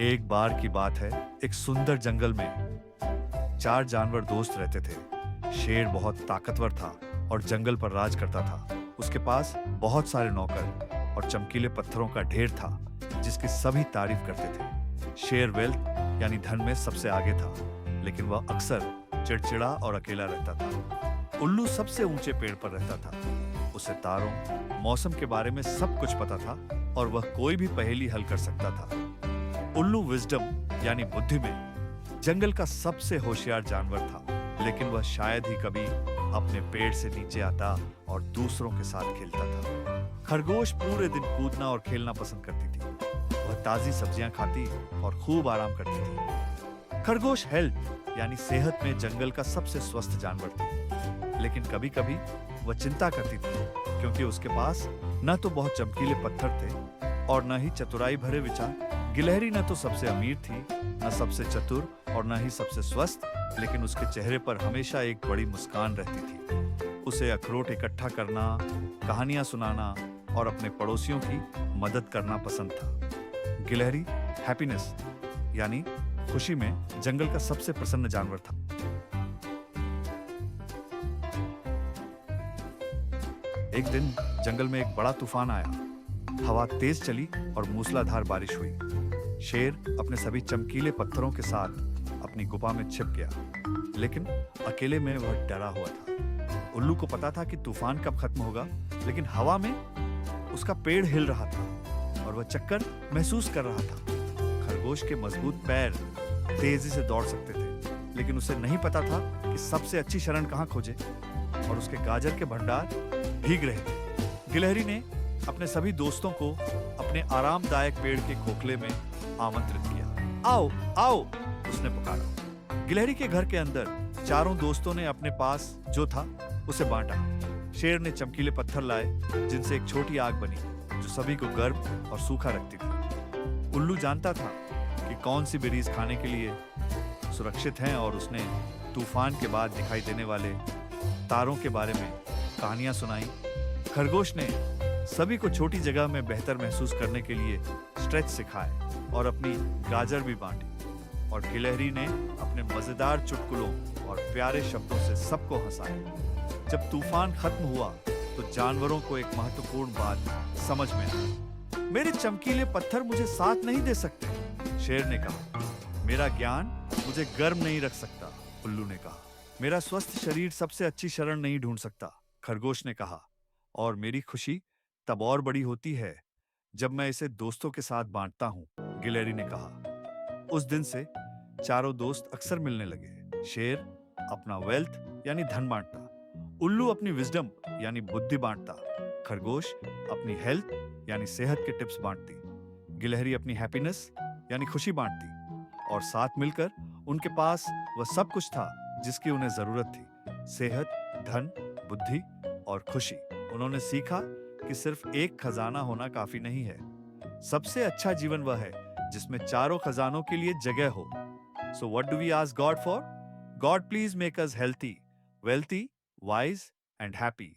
एक बार की बात है, एक सुंदर जंगल में चार जानवर दोस्त रहते थे। शेर बहुत ताकतवर था और जंगल पर राज करता था। उसके पास बहुत सारे नौकर और चमकीले पत्थरों का ढेर था, जिसकी सभी तारीफ करते थे। शेर वेल्थ यानी धन में सबसे आगे था, लेकिन वह अक्सर चिड़चिड़ा और अकेला रहता था। उल्लू सबसे ऊंचे पेड़ पर रहता था। उसे तारों, मौसम के बारे में सब कुछ पता था और वह कोई भी पहेली हल कर सकता था। उल्लू विजडम यानी बुद्धि में जंगल का सबसे होशियार जानवर था, लेकिन वह शायद ही कभी अपने पेड़ से नीचे आता और दूसरों के साथ खेलता था। खरगोश पूरे दिन कूदना और खेलना पसंद करती थी। वह ताजी सब्जियां खाती और खूब आराम करती थी। खरगोश हेल्थ यानी सेहत में जंगल का सबसे स्वस्थ जानवर थी, लेकिन कभी-कभी वह चिंता करती थी, क्योंकि उसके पास न तो बहुत चमकीले पत्थर थे और न ही चतुराई भरे विचार। गिलहरी न तो सबसे अमीर थी, न सबसे चतुर और न ही सबसे स्वस्थ, लेकिन उसके चेहरे पर हमेशा एक बड़ी मुस्कान रहती थी। उसे अखरोट इकट्ठा करना, कहानियां सुनाना और अपने पड़ोसियों की मदद करना पसंद था। गिलहरी हैप्पीनेस यानी खुशी में जंगल का सबसे प्रसन्न जानवर था। एक दिन जंगल में एक बड़ा तूफान आया। हवा तेज चली और मूसलाधार बारिश हुई। शेर अपने सभी चमकीले पत्थरों के साथ अपनी गुफा में छिप गया, लेकिन अकेले में वह डरा हुआ था। उल्लू को पता था कि तूफान कब खत्म होगा, लेकिन हवा में उसका पेड़ हिल रहा था और वह चक्कर महसूस कर रहा था। खरगोश के मजबूत पैर तेजी से दौड़ सकते थे, लेकिन उसे नहीं पता था कि सबसे अच्छी शरण कहाँ खोजे, और उसके गाजर के भंडार भीग रहे थे। गिलहरी ने अपने सभी दोस्तों को अपने आरामदायक पेड़ के खोखले में आमंत्रित किया। आओ आओ, उसने पुकारा। गिलहरी के घर के अंदर चारों दोस्तों ने अपने पास जो था उसे बांटा। शेर ने चमकीले पत्थर लाए, जिनसे एक छोटी आग बनी जो सभी को गर्म और सूखा रखती थी। उल्लू जानता था कि कौन सी बेरीज खाने के लिए सुरक्षित हैं, और उसने तूफान के बाद दिखाई देने वाले तारों के बारे में कहानियां सुनाई। खरगोश ने सभी को छोटी जगह में बेहतर महसूस करने के लिए स्ट्रेच सिखाए और अपनी गाजर भी बांटी, और गिलहरी ने अपने मजेदार चुटकुलों और प्यारे शब्दों से सबको हंसाया। जब तूफान खत्म हुआ तो जानवरों को एक महत्वपूर्ण बात समझ में आई। मेरे चमकीले पत्थर मुझे साथ नहीं दे सकते, शेर ने कहा। मेरा ज्ञान मुझे गर्म नहीं रख सकता, उल्लू ने कहा। मेरा स्वस्थ शरीर सबसे अच्छी शरण नहीं ढूंढ सकता, खरगोश ने कहा। और मेरी खुशी तब और बड़ी होती है जब मैं इसे दोस्तों के साथ बांटता हूं, गिलहरी ने कहा। उस दिन से चारों दोस्त अक्सर मिलने लगे। शेर अपना वेल्थ यानी धन बांटता, उल्लू अपनी विजडम यानी बुद्धि बांटता, खरगोश अपनी हेल्थ यानी सेहत के टिप्स बांटती, गिलहरी अपनी हैप्पीनेस यानी खुशी बांटती, और साथ मिलकर उनके पास वह सब कुछ था जिसकी उन्हें जरूरत थी: सेहत, धन, बुद्धि और खुशी। उन्होंने सीखा कि सिर्फ एक खजाना होना काफी नहीं है। सबसे अच्छा जीवन वह है जिसमें चारों खजानों के लिए जगह हो। So what do we ask God for? God, please make us healthy, wealthy, wise and happy.